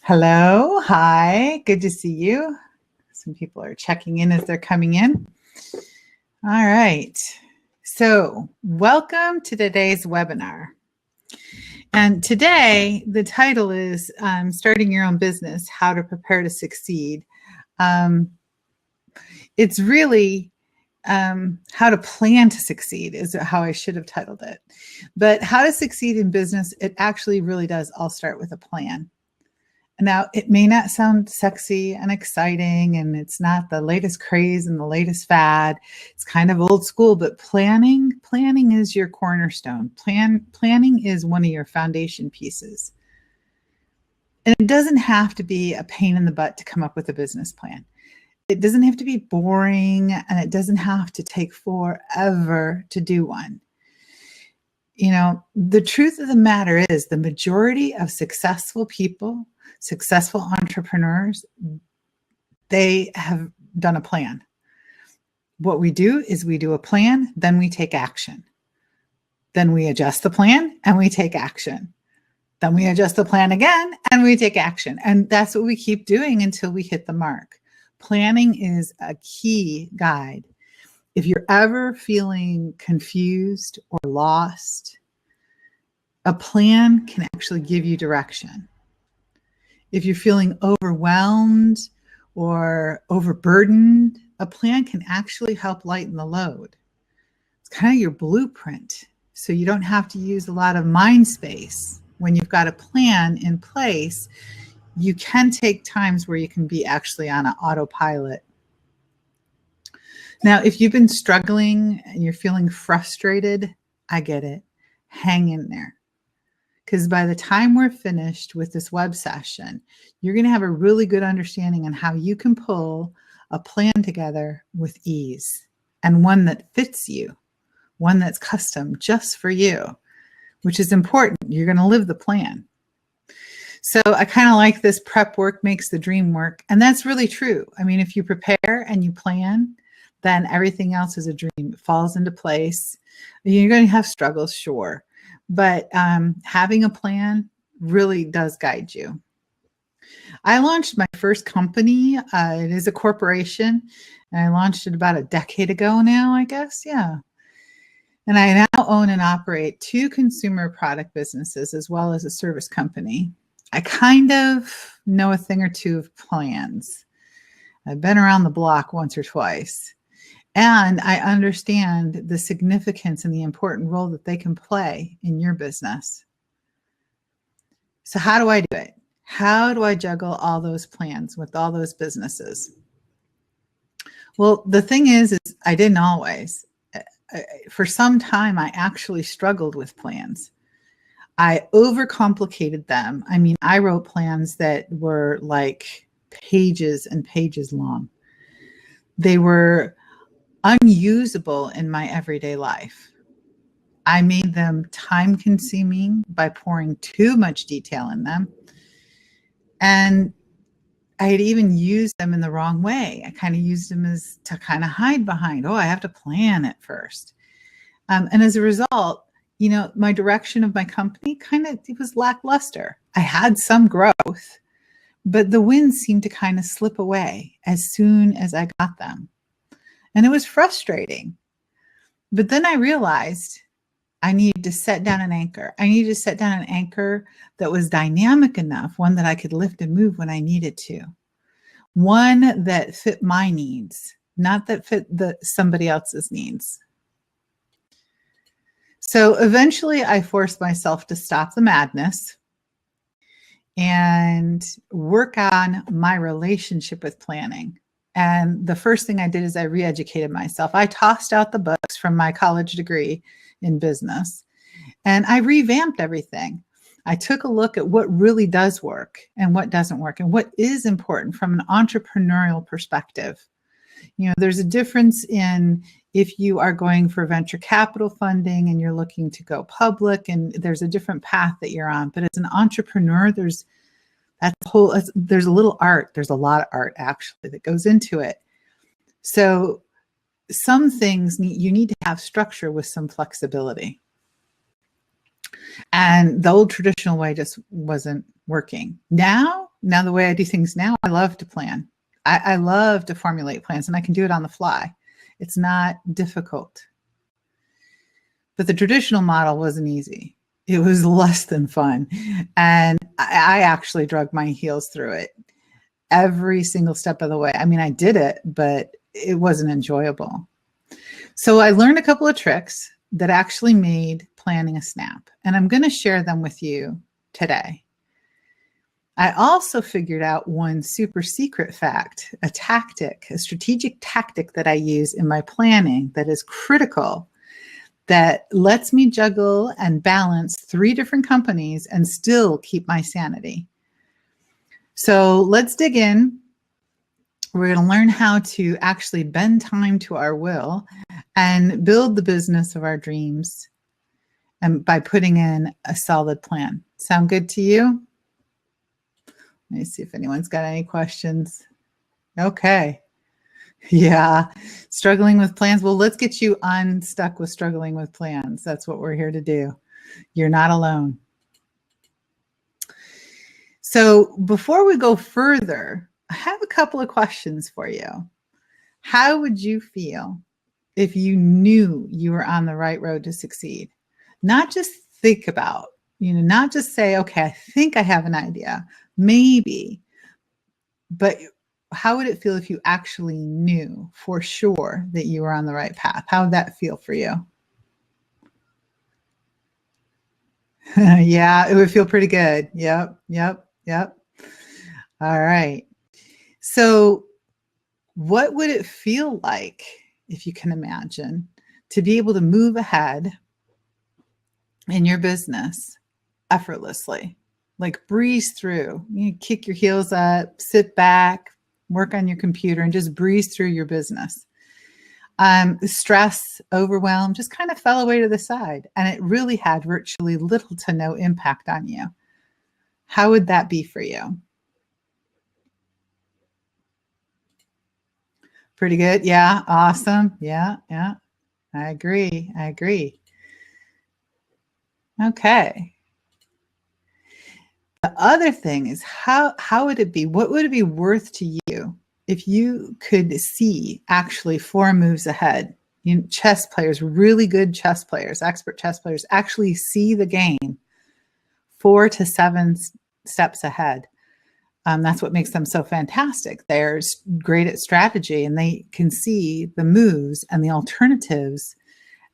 Hello, hi, good to see you. Some people are checking in as they're coming in. All right, so welcome to today's webinar. And today, the title is Starting Your Own Business, How to Prepare to Succeed. It's really how to plan to succeed is how I should have titled it. But how to succeed in business, it actually really does all start with a plan. Now, it may not sound sexy and exciting, and it's not the latest craze and the latest fad. It's kind of old school, but planning is your cornerstone. Planning is one of your foundation pieces. And it doesn't have to be a pain in the butt to come up with a business plan. It doesn't have to be boring, and it doesn't have to take forever to do one. You know, the truth of the matter is the majority of successful people, successful entrepreneurs, they have done a plan. What we do is we do a plan, then we take action. Then we adjust the plan and we take action. Then we adjust the plan again and we take action. And that's what we keep doing until we hit the mark. Planning is a key guide. If you're ever feeling confused or lost, a plan can actually give you direction. If you're feeling overwhelmed or overburdened, a plan can actually help lighten the load. It's kind of your blueprint, so you don't have to use a lot of mind space. When you've got a plan in place, you can take times where you can be actually on an autopilot. Now, if you've been struggling and you're feeling frustrated, I get it. Hang in there. Because by the time we're finished with this web session, you're going to have a really good understanding on how you can pull a plan together with ease, and one that fits you, one that's custom just for you, which is important. You're going to live the plan. So I kind of like this prep work makes the dream work. And that's really true. I mean, if you prepare and you plan, then everything else is a dream. It falls into place. You're going to have struggles, sure. But having a plan really does guide you. I launched my first company. It is a corporation. And I launched it about a decade ago now, I guess. Yeah. And I now own and operate 2 consumer product businesses as well as a service company. I kind of know a thing or two of plans. I've been around the block once or twice. And I understand the significance and the important role that they can play in your business. So how do I do it? How do I juggle all those plans with all those businesses? Well, the thing is I didn't always. For some time, I actually struggled with plans. I overcomplicated them. I mean, I wrote plans that were like pages and pages long. They were unusable in my everyday life. I made them time consuming by pouring too much detail in them. And I had even used them in the wrong way. I kind of used them as to kind of hide behind, oh, I have to plan it first. And as a result, you know, my direction of my company it was lackluster. I had some growth, but the wins seemed to kind of slip away as soon as I got them. And it was frustrating. But then I realized I needed to set down an anchor. I needed to set down an anchor that was dynamic enough, one that I could lift and move when I needed to. One that fit my needs, not that fit somebody else's needs. So eventually I forced myself to stop the madness and work on my relationship with planning. And the first thing I did is I re-educated myself. I tossed out the books from my college degree in business, and I revamped everything. I took a look at what really does work and what doesn't work and what is important from an entrepreneurial perspective. You know, there's a difference in if you are going for venture capital funding and you're looking to go public, and there's a different path that you're on. But as an entrepreneur, there's a little art. There's a lot of art actually that goes into it. So some things you need to have structure with some flexibility. And the old traditional way just wasn't working. Now Now, the way I do things now, I love to plan. I love to formulate plans, and I can do it on the fly. It's not difficult. But the traditional model wasn't easy. It was less than fun. And I actually drug my heels through it every single step of the way. I mean, I did it, but it wasn't enjoyable. So I learned a couple of tricks that actually made planning a snap, and I'm going to share them with you today. I also figured out one super secret fact, a tactic, a strategic tactic that I use in my planning that is critical, that lets me juggle and balance 3 different companies and still keep my sanity. So let's dig in. We're going to learn how to actually bend time to our will and build the business of our dreams, and by putting in a solid plan. Sound good to you? Let me see if anyone's got any questions. Okay. Yeah. Struggling with plans. Well, let's get you unstuck with struggling with plans. That's what we're here to do. You're not alone. So before we go further, I have a couple of questions for you. How would you feel if you knew you were on the right road to succeed? Not just think about, not just say, okay, I think I have an idea, maybe, but how would it feel if you actually knew for sure that you were on the right path? How would that feel for you? Yeah, it would feel pretty good. Yep. All right. So what would it feel like, if you can imagine, to be able to move ahead in your business effortlessly? Like breeze through, kick your heels up, sit back, work on your computer, and just breeze through your business. Stress, overwhelm just kind of fell away to the side, and it really had virtually little to no impact on you. How would that be for you? Pretty good. Yeah. Awesome. Yeah. I agree. Okay. The other thing is, how would it be? What would it be worth to you if you could see actually 4 moves ahead? Chess players, really good chess players, expert chess players, actually see the game 4 to 7 steps ahead. That's what makes them so fantastic. They're great at strategy, and they can see the moves and the alternatives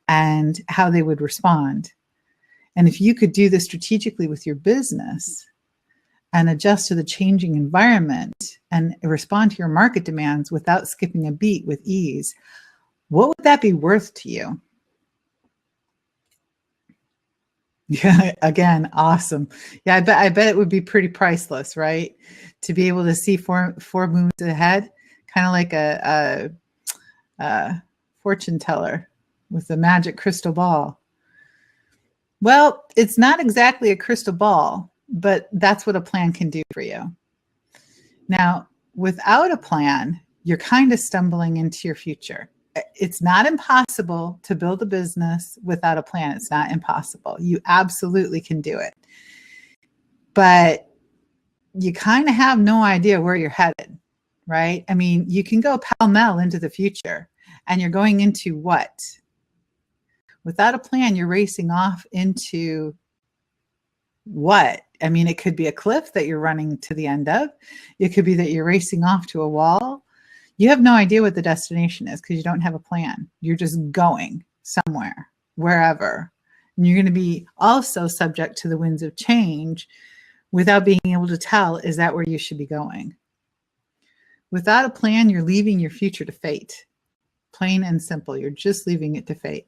and how they would respond. And if you could do this strategically with your business and adjust to the changing environment and respond to your market demands without skipping a beat with ease, what would that be worth to you? Yeah, again, awesome. Yeah, I bet it would be pretty priceless, right? To be able to see four moves ahead, kind of like a fortune teller with a magic crystal ball. Well, it's not exactly a crystal ball, but that's what a plan can do for you. Now, without a plan, you're kind of stumbling into your future. It's not impossible to build a business without a plan. It's not impossible. You absolutely can do it. But you kind of have no idea where you're headed, right? I mean, you can go pell-mell into the future, and you're going into what? Without a plan, you're racing off into what? I mean, it could be a cliff that you're running to the end of. It could be that you're racing off to a wall. You have no idea what the destination is because you don't have a plan. You're just going somewhere, wherever. And you're going to be also subject to the winds of change without being able to tell, is that where you should be going? Without a plan, you're leaving your future to fate. Plain and simple. You're just leaving it to fate.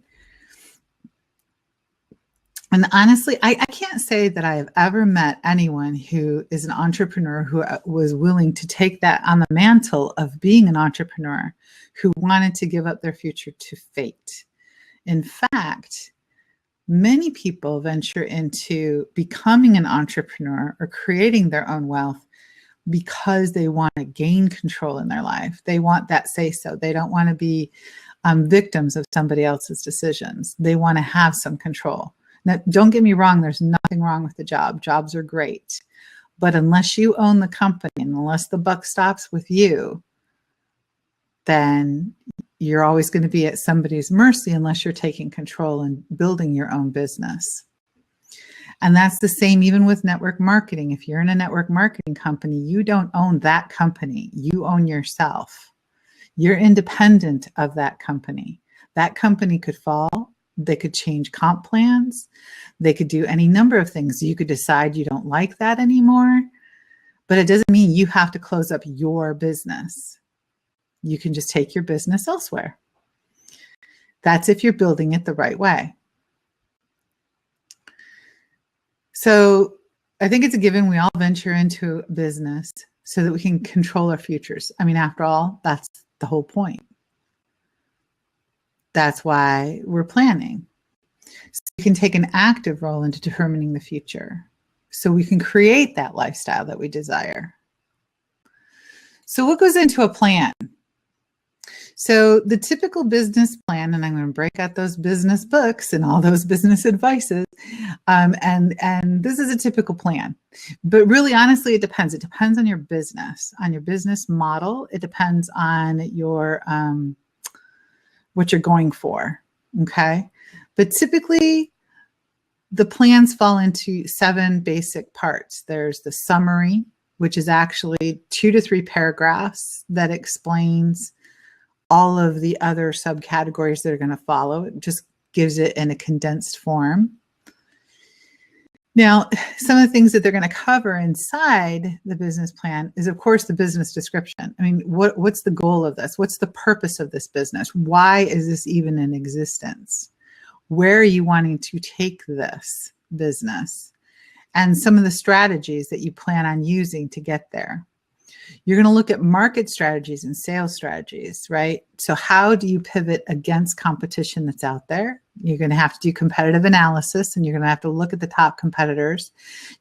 And honestly, I can't say that I have ever met anyone who is an entrepreneur who was willing to take that on the mantle of being an entrepreneur, who wanted to give up their future to fate. In fact, many people venture into becoming an entrepreneur or creating their own wealth because they want to gain control in their life. They want that say-so. They don't want to be victims of somebody else's decisions. They want to have some control. Now, don't get me wrong, there's nothing wrong with the job. Jobs are great. But unless you own the company and unless the buck stops with you, then you're always going to be at somebody's mercy unless you're taking control and building your own business. And that's the same even with network marketing. If you're in a network marketing company, you don't own that company. You own yourself. You're independent of that company. That company could fall. They could change comp plans. They could do any number of things. You could decide you don't like that anymore, but it doesn't mean you have to close up your business. You can just take your business elsewhere. That's if you're building it the right way. So I think it's a given we all venture into business so that we can control our futures. I mean, after all, that's the whole point. That's why we're planning. So we can take an active role into determining the future so we can create that lifestyle that we desire. So what goes into a plan? So the typical business plan, and I'm going to break out those business books and all those business advices, and this is a typical plan. But really, honestly, it depends. It depends on your business model. It depends on your what you're going for. Okay, but typically, the plans fall into 7 basic parts. There's the summary, which is actually 2 to 3 paragraphs that explains all of the other subcategories that are going to follow. It just gives it in a condensed form. Now, some of the things that they're going to cover inside the business plan is, of course, the business description. I mean, what's the goal of this? What's the purpose of this business? Why is this even in existence? Where are you wanting to take this business? And some of the strategies that you plan on using to get there. You're going to look at market strategies and sales strategies, right? So how do you pivot against competition that's out there? You're going to have to do competitive analysis, and you're going to have to look at the top competitors.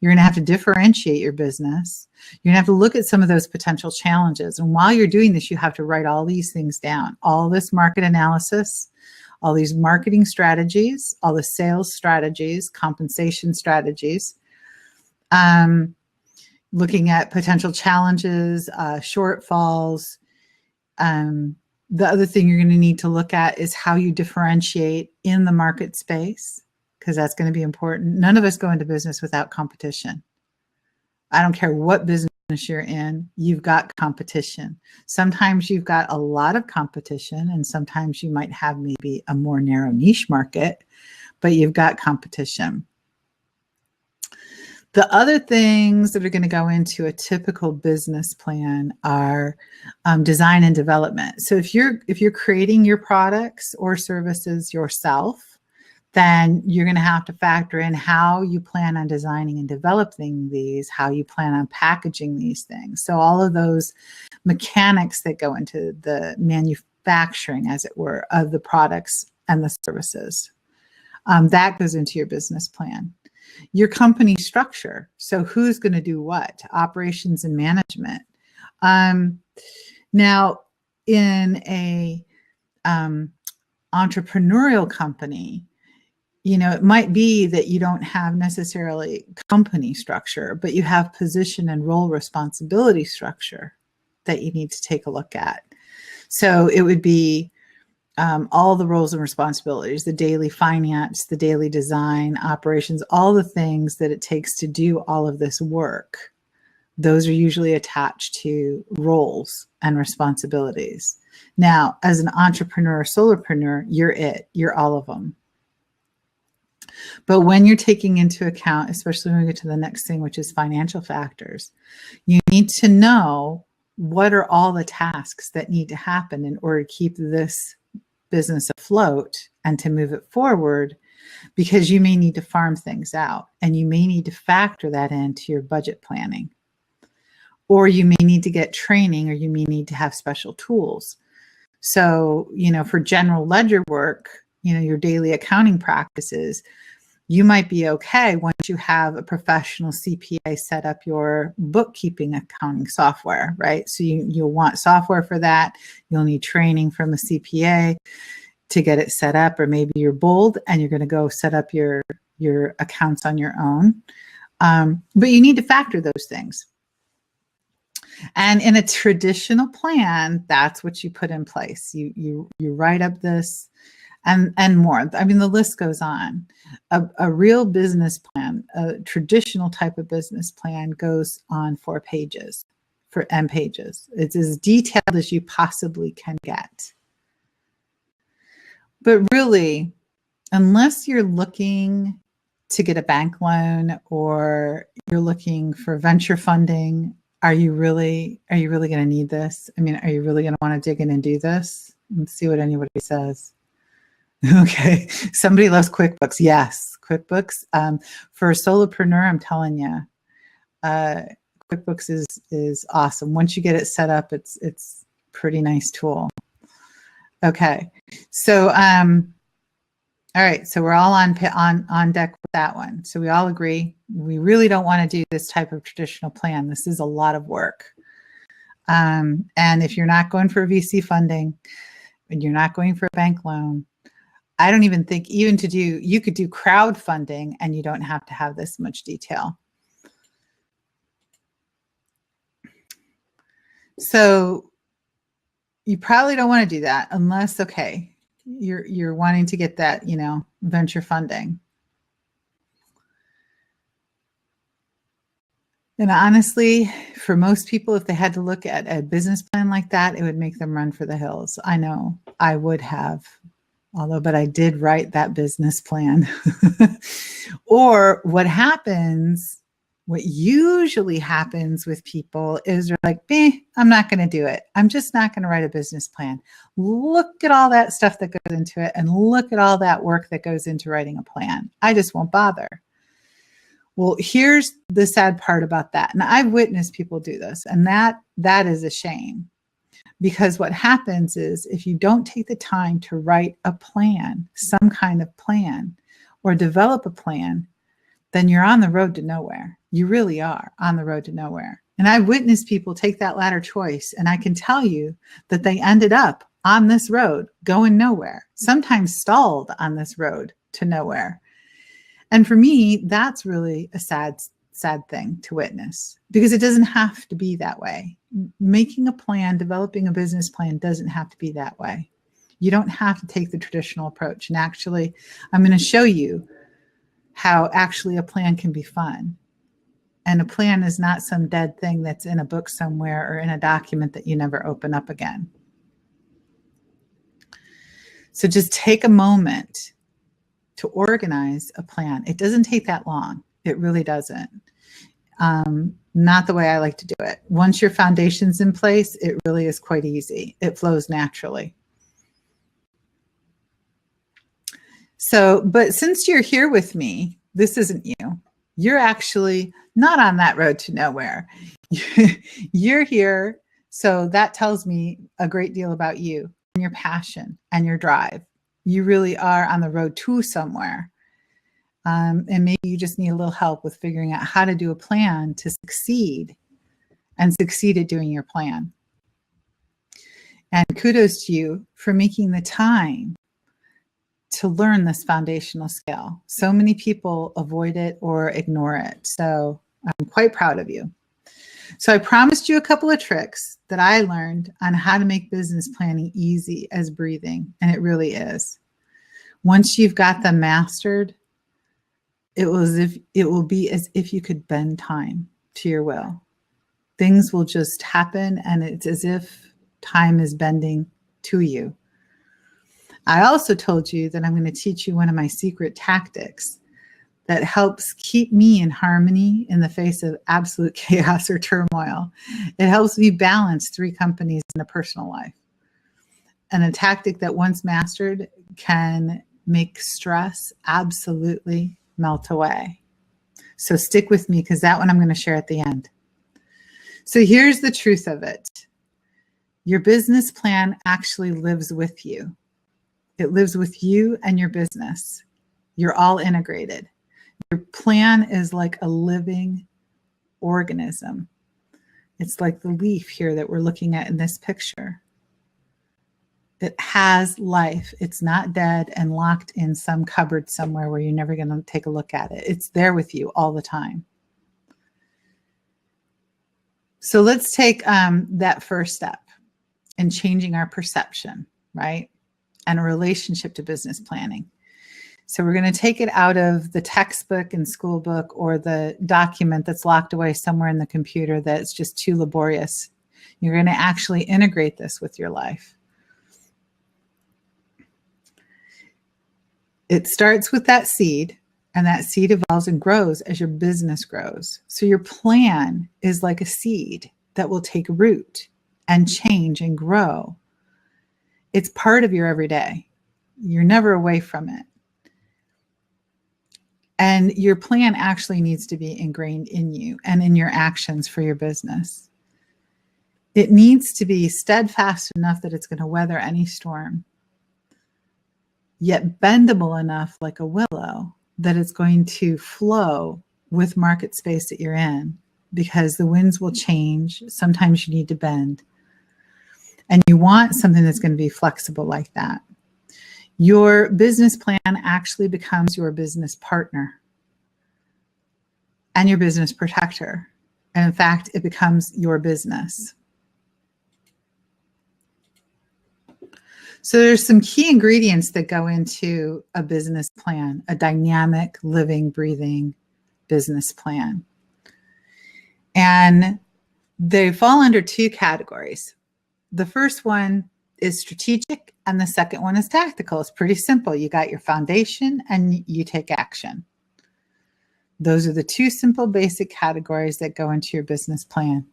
You're going to have to differentiate your business. You're going to have to look at some of those potential challenges. And while you're doing this, you have to write all these things down, all this market analysis, all these marketing strategies, all the sales strategies, compensation strategies, looking at potential challenges, shortfalls. The other thing you're going to need to look at is how you differentiate in the market space, because that's going to be important. None of us go into business without competition. I don't care what business you're in, you've got competition. Sometimes you've got a lot of competition, and sometimes you might have maybe a more narrow niche market, but you've got competition. The other things that are going to go into a typical business plan are design and development. So if you're creating your products or services yourself, then you're going to have to factor in how you plan on designing and developing these, how you plan on packaging these things. So all of those mechanics that go into the manufacturing, as it were, of the products and the services, that goes into your business plan. Your company structure. So who's going to do what? Operations and management. Now, in a entrepreneurial company, it might be that you don't have necessarily company structure, but you have position and role responsibility structure that you need to take a look at. So it would be all the roles and responsibilities, the daily finance, the daily design, operations, all the things that it takes to do all of this work. Those are usually attached to roles and responsibilities. Now, as an entrepreneur or solopreneur, you're all of them. But when you're taking into account, especially when we get to the next thing, which is financial factors, you need to know what are all the tasks that need to happen in order to keep this business afloat and to move it forward, because you may need to farm things out, and you may need to factor that into your budget planning, or you may need to get training, or you may need to have special tools. So, for general ledger work, your daily accounting practices, you might be okay once you have a professional CPA set up your bookkeeping accounting software, right? So you'll want software for that. You'll need training from a CPA to get it set up, or maybe you're bold and you're going to go set up your accounts on your own. But you need to factor those things. And in a traditional plan, that's what you put in place. You write up this and more. I mean, the list goes on. A real business plan, a traditional type of business plan, goes on 4 pages and pages. It's as detailed as you possibly can get. But really, unless you're looking to get a bank loan or you're looking for venture funding, are you really going to need this? I mean, are you really going to want to dig in and do this? Let's see what anybody says. Okay. Somebody loves QuickBooks. Yes. QuickBooks. For a solopreneur, I'm telling you, QuickBooks is awesome. Once you get it set up, it's pretty nice tool. Okay. So, all right. So we're all on deck with that one. So we all agree we really don't want to do this type of traditional plan. This is a lot of work. And if you're not going for VC funding and you're not going for a bank loan, I don't even think you could do crowdfunding and you don't have to have this much detail. So you probably don't want to do that unless, okay, you're wanting to get that, venture funding. And honestly, for most people, if they had to look at a business plan like that, it would make them run for the hills. I know I would have, but I did write that business plan. Or what usually happens with people is they're like, I'm not going to do it. I'm just not going to write a business plan. Look at all that stuff that goes into it and look at all that work that goes into writing a plan. I just won't bother. Well, here's the sad part about that. And I've witnessed people do this, and that is a shame. Because what happens is if you don't take the time to write a plan, some kind of plan, or develop a plan, then you're on the road to nowhere. You really are on the road to nowhere. And I've witnessed people take that latter choice, and I can tell you that they ended up on this road going nowhere, sometimes stalled on this road to nowhere. And for me, that's really a sad thing to witness, because it doesn't have to be that way. Making a plan, developing a business plan doesn't have to be that way. You don't have to take the traditional approach. And actually, I'm going to show you how actually a plan can be fun. And a plan is not some dead thing that's in a book somewhere or in a document that you never open up again. So just take a moment to organize a plan. It doesn't take that long. It really doesn't. Not the way I like to do it. Once your foundation's in place, it really is quite easy. It flows naturally. So, but since you're here with me, this isn't you. You're actually not on that road to nowhere. You're here. So that tells me a great deal about you and your passion and your drive. You really are on the road to somewhere. And maybe you just need a little help with figuring out how to do a plan to succeed and succeed at doing your plan. And kudos to you for making the time to learn this foundational skill. So many people avoid it or ignore it. So I'm quite proud of you. So I promised you a couple of tricks that I learned on how to make business planning easy as breathing. And it really is. Once you've got them mastered, it will be as if you could bend time to your will. Things will just happen, and it's as if time is bending to you. I also told you that I'm going to teach you one of my secret tactics that helps keep me in harmony in the face of absolute chaos or turmoil. It helps me balance 3 companies in a personal life. And a tactic that once mastered can make stress absolutely melt away. So stick with me, because that one I'm going to share at the end. So here's the truth of it. Your business plan actually lives with you. It lives with you and your business. You're all integrated. Your plan is like a living organism. It's like the leaf here that we're looking at in this picture. It has life. It's not dead and locked in some cupboard somewhere where you're never going to take a look at it. It's there with you all the time. So let's take that first step in changing our perception, right? And a relationship to business planning. So we're going to take it out of the textbook and school book or the document that's locked away somewhere in the computer that's just too laborious. You're going to actually integrate this with your life. It starts with that seed, and that seed evolves and grows as your business grows. So your plan is like a seed that will take root and change and grow. It's part of your everyday. You're never away from it. And your plan actually needs to be ingrained in you and in your actions for your business. It needs to be steadfast enough that it's going to weather any storm, yet bendable enough like a willow that it's going to flow with market space that you're in, because the winds will change. Sometimes you need to bend. And you want something that's going to be flexible like that. Your business plan actually becomes your business partner and your business protector. And in fact, it becomes your business. So there's some key ingredients that go into a business plan, a dynamic, living, breathing business plan. And they fall under two categories. The first one is strategic, and the second one is tactical. It's pretty simple. You got your foundation and you take action. Those are the two simple basic categories that go into your business plan.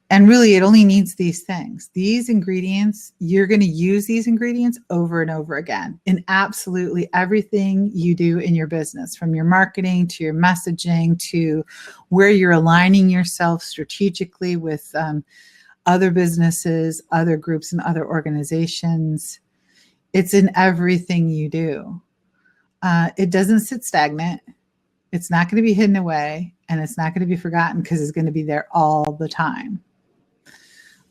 And really, it only needs these things. These ingredients, you're going to use these ingredients over and over again in absolutely everything you do in your business, from your marketing to your messaging to where you're aligning yourself strategically with other businesses, other groups, and other organizations. It's in everything you do. It doesn't sit stagnant. It's not going to be hidden away, and it's not going to be forgotten because it's going to be there all the time.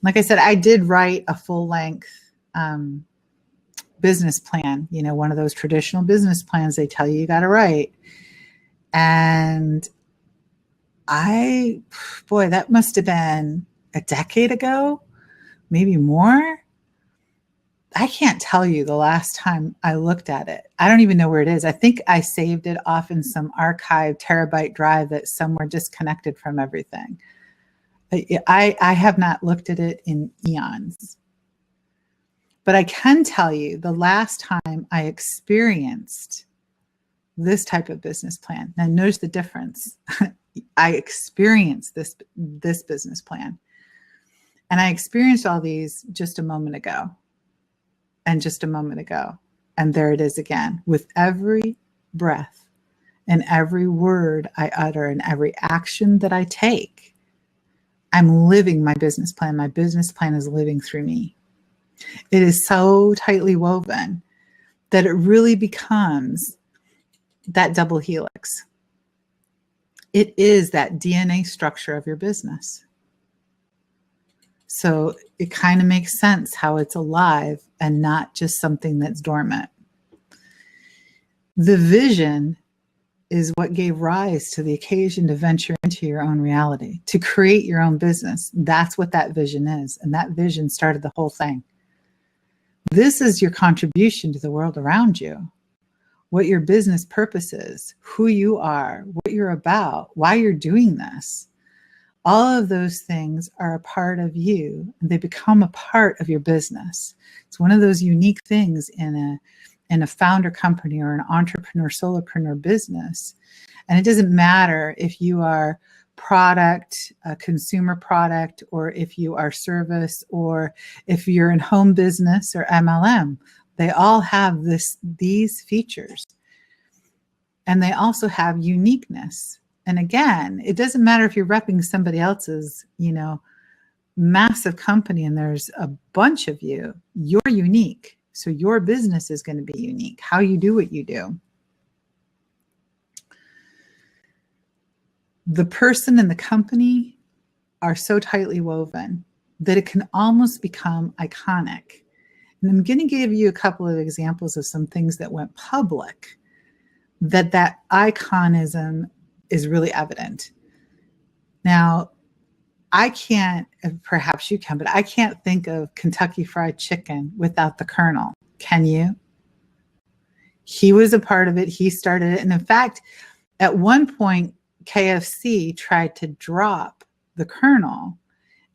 Like I said, I did write a full-length business plan, one of those traditional business plans they tell you got to write. And that must have been a decade ago, maybe more. I can't tell you the last time I looked at it. I don't even know where it is. I think I saved it off in some archive terabyte drive that's somewhere disconnected from everything. I have not looked at it in eons. But I can tell you the last time I experienced this type of business plan. Now notice the difference. I experienced this business plan. And I experienced all these just a moment ago. And just a moment ago. And there it is again. With every breath and every word I utter and every action that I take, I'm living my business plan. My business plan is living through me. It is so tightly woven that it really becomes that double helix. It is that DNA structure of your business. So it kind of makes sense how it's alive and not just something that's dormant. The vision is what gave rise to the occasion to venture into your own reality, to create your own business. That's what that vision is. And that vision started the whole thing. This is your contribution to the world around you, what your business purpose is, who you are, what you're about, why you're doing this. All of those things are a part of you, and they become a part of your business. It's one of those unique things in a founder company or an entrepreneur, solopreneur business. And it doesn't matter if you are product, a consumer product, or if you are service, or if you're in home business or MLM. They all have these features. And they also have uniqueness. And again, it doesn't matter if you're repping somebody else's, massive company and there's a bunch of you, you're unique. So your business is going to be unique, how you do what you do. The person and the company are so tightly woven that it can almost become iconic. And I'm going to give you a couple of examples of some things that went public that iconism is really evident. Now, I can't, perhaps you can, but I can't think of Kentucky Fried Chicken without the Colonel. Can you? He was a part of it. He started it. And in fact, at one point, KFC tried to drop the Colonel,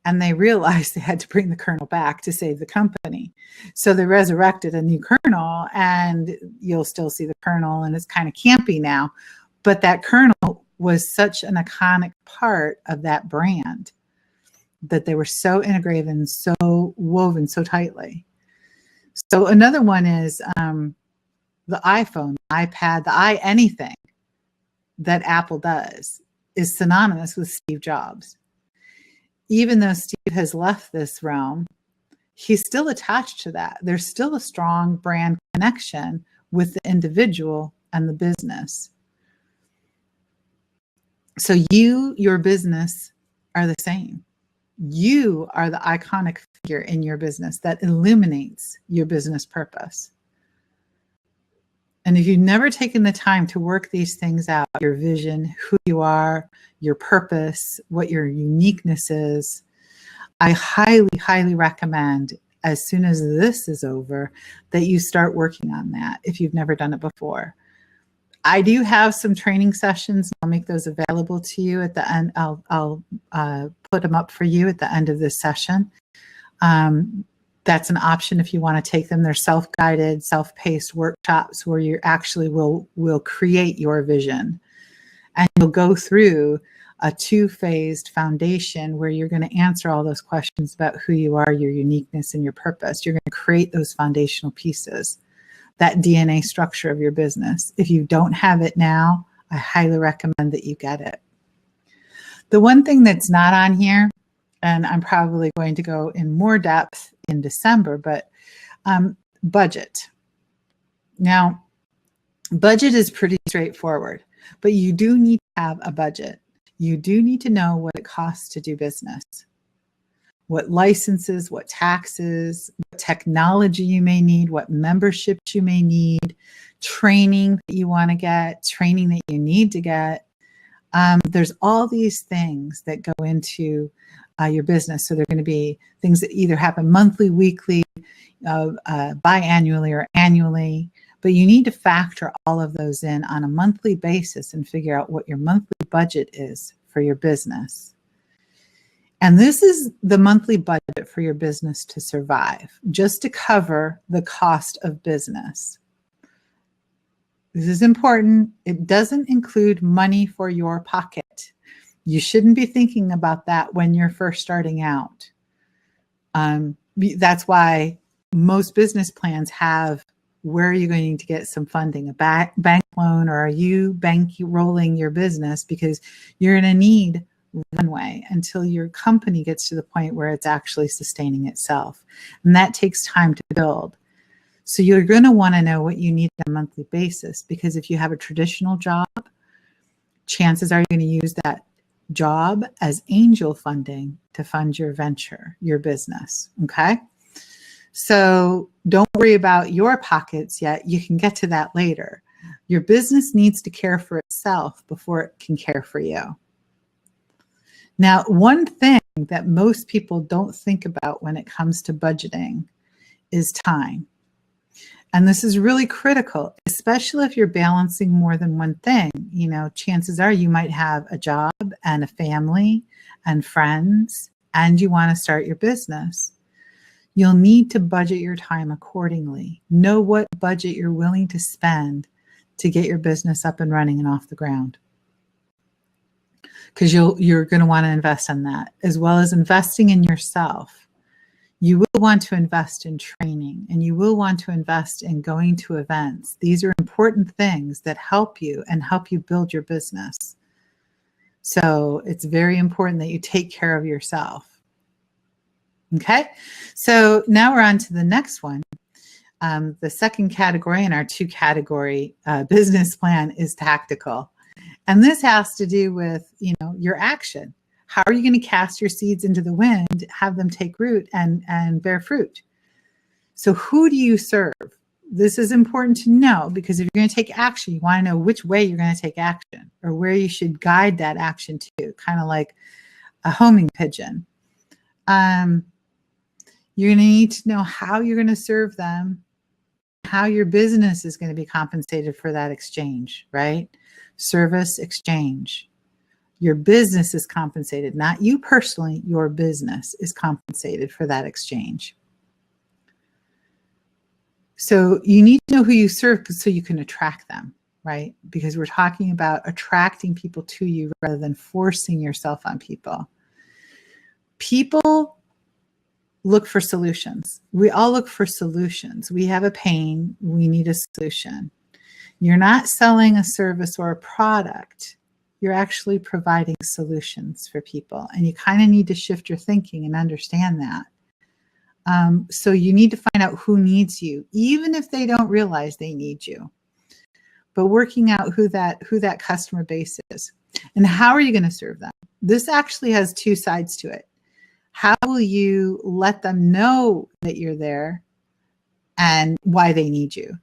and they realized they had to bring the Colonel back to save the company. So they resurrected a new Colonel, and you'll still see the Colonel, and it's kind of campy now. But that Colonel was such an iconic part of that brand that they were so integrated and so woven so tightly. So another one is the iPhone, the iPad, the anything that Apple does is synonymous with Steve Jobs. Even though Steve has left this realm, he's still attached to that. There's still a strong brand connection with the individual and the business. So your business are the same. You are the iconic figure in your business that illuminates your business purpose. And if you've never taken the time to work these things out, your vision, who you are, your purpose, what your uniqueness is, I highly, highly recommend as soon as this is over that you start working on that if you've never done it before. I do have some training sessions. I'll make those available to you at the end. I'll put them up for you at the end of this session. That's an option if you want to take them. They're self-guided, self-paced workshops where you actually will create your vision. And you'll go through a 2-phased foundation where you're going to answer all those questions about who you are, your uniqueness, and your purpose. You're going to create those foundational pieces, that DNA structure of your business. If you don't have it now, I highly recommend that you get it. The one thing that's not on here, and I'm probably going to go in more depth in December, but budget. Now, budget is pretty straightforward, but you do need to have a budget. You do need to know what it costs to do business, what licenses, what taxes, what technology you may need, what memberships you may need, training that you want to get, training that you need to get. There's all these things that go into your business. So they're going to be things that either happen monthly, weekly, biannually, or annually. But you need to factor all of those in on a monthly basis and figure out what your monthly budget is for your business. And this is the monthly budget for your business to survive, just to cover the cost of business. This is important. It doesn't include money for your pocket. You shouldn't be thinking about that when you're first starting out. That's why most business plans have, where are you going to get some funding, a bank loan, or are you bankrolling your business because you're going to need runway until your company gets to the point where it's actually sustaining itself. And that takes time to build. So you're going to want to know what you need on a monthly basis, because if you have a traditional job, chances are you're going to use that job as angel funding to fund your venture, your business. Okay. So don't worry about your pockets yet. You can get to that later. Your business needs to care for itself before it can care for you. Now, one thing that most people don't think about when it comes to budgeting is time. And this is really critical, especially if you're balancing more than one thing. You know, chances are you might have a job and a family and friends, and you want to start your business. You'll need to budget your time accordingly. Know what budget you're willing to spend to get your business up and running and off the ground. Because you're going to want to invest in that, as well as investing in yourself. You will want to invest in training, and you will want to invest in going to events. These are important things that help you and help you build your business. So it's very important that you take care of yourself. Okay, so now we're on to the next one. The second category in our 2-category business plan is tactical. And this has to do with, your action. How are you going to cast your seeds into the wind, have them take root and bear fruit? So who do you serve? This is important to know, because if you're going to take action, you want to know which way you're going to take action or where you should guide that action to. Kind of like a homing pigeon. You're going to need to know how you're going to serve them, how your business is going to be compensated for that exchange, right? Service exchange. Your business is compensated, not you personally, your business is compensated for that exchange. So you need to know who you serve so you can attract them, right? Because we're talking about attracting people to you rather than forcing yourself on people. People look for solutions. We all look for solutions. We have a pain. We need a solution. You're not selling a service or a product. You're actually providing solutions for people. And you kind of need to shift your thinking and understand that. So you need to find out who needs you, even if they don't realize they need you. But working out who that customer base is and how are you going to serve them? This actually has two sides to it. How will you let them know that you're there and why they need you?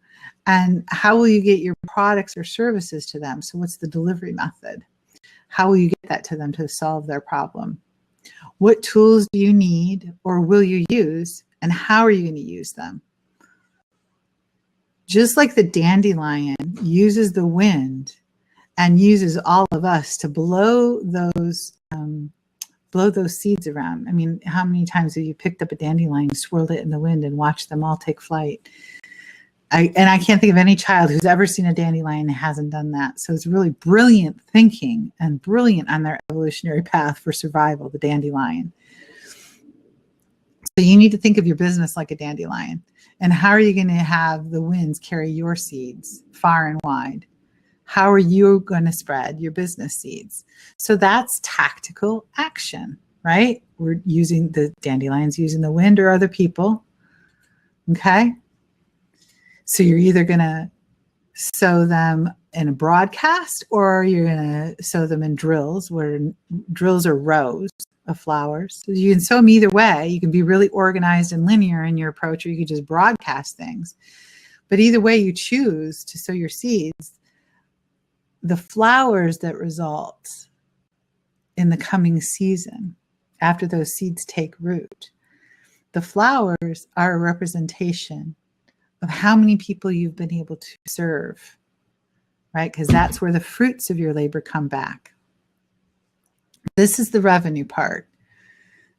And how will you get your products or services to them? So what's the delivery method? How will you get that to them to solve their problem? What tools do you need or will you use? And how are you going to use them? Just like the dandelion uses the wind and uses all of us to blow those seeds around. I mean, how many times have you picked up a dandelion, swirled it in the wind, and watched them all take flight? I can't think of any child who's ever seen a dandelion and hasn't done that. So it's really brilliant thinking and brilliant on their evolutionary path for survival, the dandelion. So you need to think of your business like a dandelion. And how are you going to have the winds carry your seeds far and wide? How are you going to spread your business seeds? So that's tactical action, right? We're using the dandelions, using the wind or other people. Okay. So you're either going to sow them in a broadcast or you're going to sow them in drills, where drills are rows of flowers. So you can sow them either way. You can be really organized and linear in your approach, or you could just broadcast things. But either way you choose to sow your seeds, the flowers that result in the coming season, after those seeds take root, the flowers are a representation of how many people you've been able to serve, right? Because that's where the fruits of your labor come back. This is the revenue part.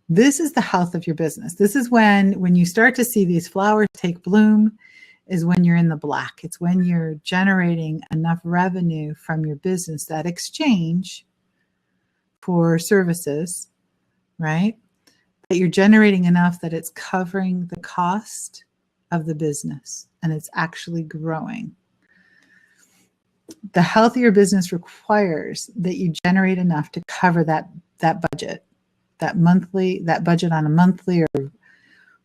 This is the health of your business. This is when you start to see these flowers take bloom, is when you're in the black. It's when you're generating enough revenue from your business, that exchange for services, right? That you're generating enough that it's covering the cost of the business and it's actually growing. The health of your business requires that you generate enough to cover that budget, that budget on a monthly or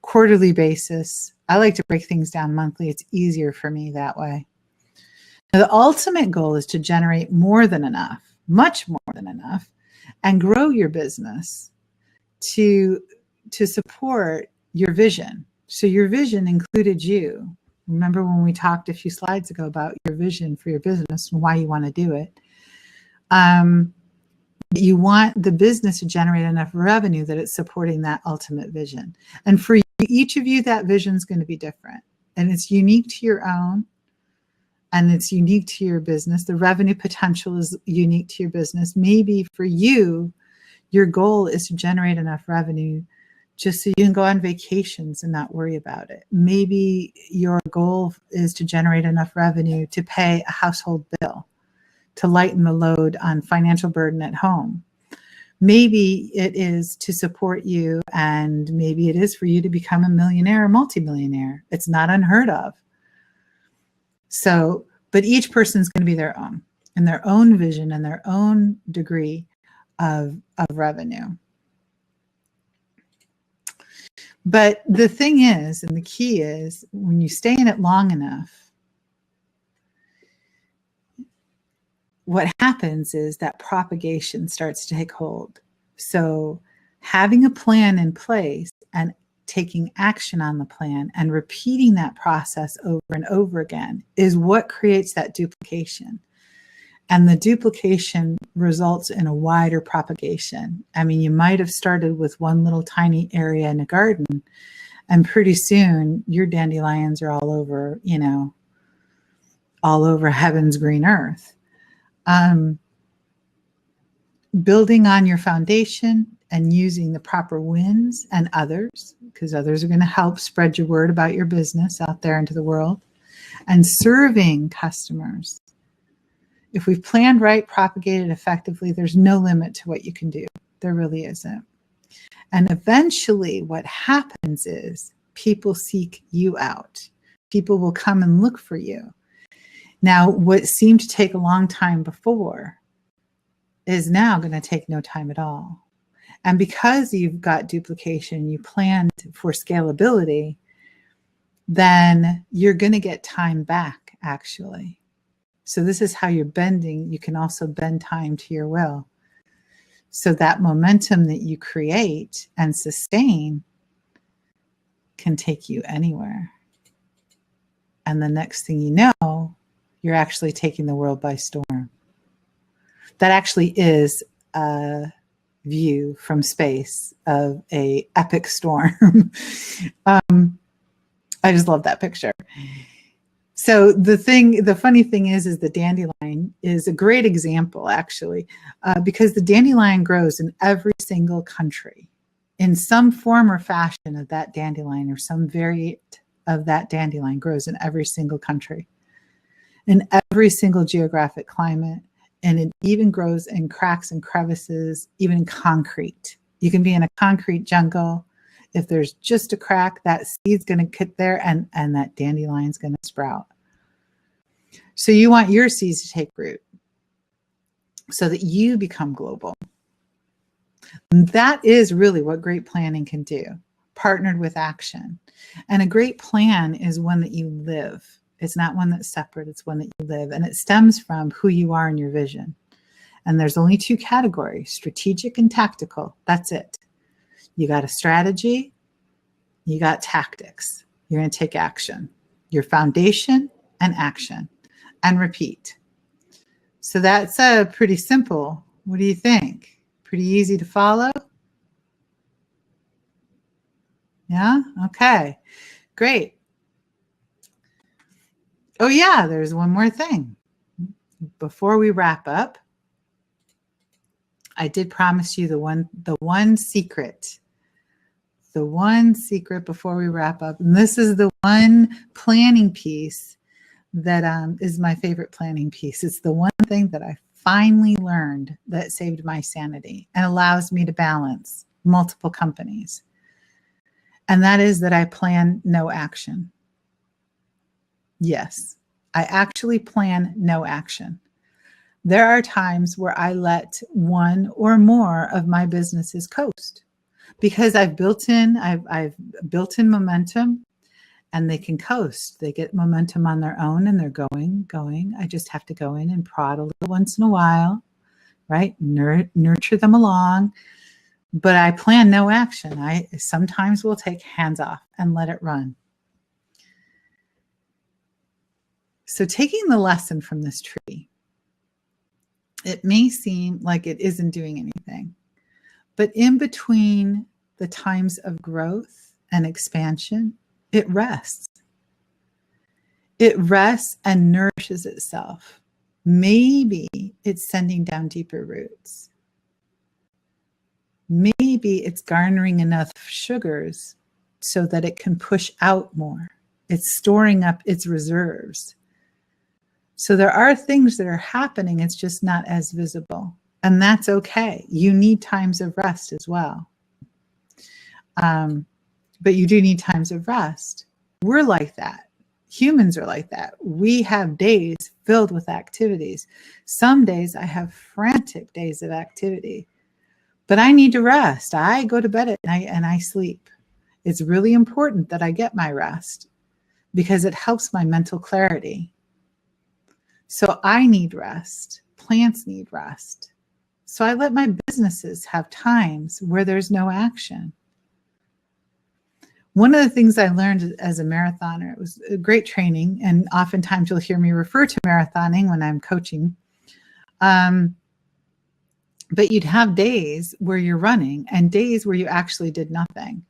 quarterly basis. I like to break things down monthly. It's easier for me that way. Now, the ultimate goal is to generate more than enough, much more than enough, and grow your business to support your vision. So your vision included you. Remember when we talked a few slides ago about your vision for your business and why you want to do it? You want the business to generate enough revenue that it's supporting that ultimate vision. And for each of you, that vision is going to be different. And it's unique to your own. And it's unique to your business. The revenue potential is unique to your business. Maybe for you, your goal is to generate enough revenue just so you can go on vacations and not worry about it. Maybe your goal is to generate enough revenue to pay a household bill, to lighten the load on financial burden at home. Maybe it is to support you, and maybe it is for you to become a millionaire or multimillionaire. It's not unheard of. So, but each person's going to be their own, and their own vision and their own degree of revenue. But the thing is, and the key is, when you stay in it long enough, what happens is that propagation starts to take hold. So having a plan in place and taking action on the plan and repeating that process over and over again is what creates that duplication. And the duplication results in a wider propagation. I mean, you might have started with one little tiny area in a garden, and pretty soon your dandelions are all over, all over heaven's green earth. Building on your foundation and using the proper wins and others, because others are going to help spread your word about your business out there into the world, and serving customers. If we've planned right, propagated effectively, there's no limit to what you can do. There really isn't. And eventually what happens is people seek you out. People will come and look for you. Now, what seemed to take a long time before is now going to take no time at all. And because you've got duplication, you planned for scalability, then you're going to get time back, actually. So this is how you're bending. You can also bend time to your will. So that momentum that you create and sustain can take you anywhere. And the next thing you know, you're actually taking the world by storm. That actually is a view from space of a epic storm. I just love that picture. So the funny thing is the dandelion is a great example, actually, because the dandelion grows in every single country in some form or fashion of that dandelion, or some variant of that dandelion grows in every single country, in every single geographic climate. And it even grows in cracks and crevices, even in concrete. You can be in a concrete jungle. If there's just a crack, that seed's going to get there, and that dandelion's going to sprout. So you want your seeds to take root so that you become global. And that is really what great planning can do, partnered with action. And a great plan is one that you live. It's not one that's separate. It's one that you live. And it stems from who you are and your vision. And there's only two categories, strategic and tactical. That's it. You got a strategy, you got tactics. You're going to take action. Your foundation and action, and repeat. So that's pretty simple. What do you think? Pretty easy to follow? Yeah? Okay. Great. Oh yeah, there's one more thing. Before we wrap up, I did promise you the one secret. The one secret before we wrap up. And this is the one planning piece that is my favorite planning piece. It's the one thing that I finally learned that saved my sanity and allows me to balance multiple companies. And that is that I plan no action. Yes, I actually plan no action. There are times where I let one or more of my businesses coast because I've built in momentum, and they can coast. They get momentum on their own, and they're going. I just have to go in and prod a little once in a while, right? Nurture them along. But I plan no action. I sometimes will take hands off and let it run. So taking the lesson from this tree, it may seem like it isn't doing anything, but in between the times of growth and expansion, it rests. It rests and nourishes itself. Maybe it's sending down deeper roots. Maybe it's garnering enough sugars so that it can push out more. It's storing up its reserves. So there are things that are happening. It's just not as visible. And that's okay. You need times of rest as well. But you do need times of rest. We're like that. Humans are like that. We have days filled with activities. Some days I have frantic days of activity, but I need to rest. I go to bed at night and I sleep. It's really important that I get my rest because it helps my mental clarity. So I need rest. Plants need rest. So I let my businesses have times where there's no action. One of the things I learned as a marathoner, it was a great training, and oftentimes you'll hear me refer to marathoning when I'm coaching. But you'd have days where you're running and days where you actually did nothing.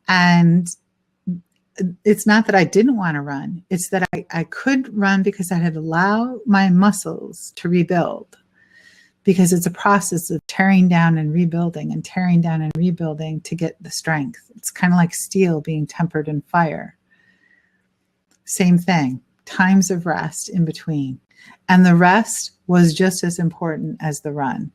And it's not that I didn't want to run. It's that I could run because I had allowed my muscles to rebuild, because it's a process of tearing down and rebuilding and tearing down and rebuilding to get the strength. It's kind of like steel being tempered in fire. Same thing, times of rest in between. And the rest was just as important as the run.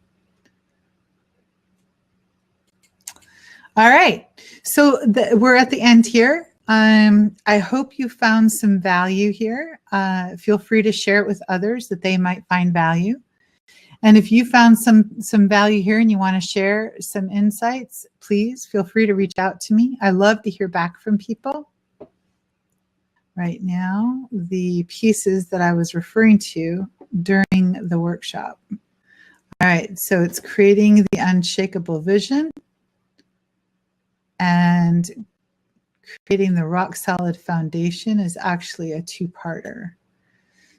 All right, so we're at the end here. I hope you found some value here. Feel free to share it with others that they might find value. And if you found some value here and you want to share some insights, please feel free to reach out to me. I love to hear back from people. Right now, the pieces that I was referring to during the workshop. All right, so it's creating the unshakable vision and creating the rock solid foundation is actually a two-parter.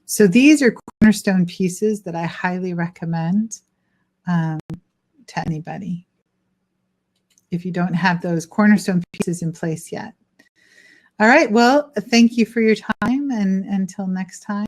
So these are cornerstone pieces that I highly recommend to anybody if you don't have those cornerstone pieces in place yet. All right, well, thank you for your time, and until next time.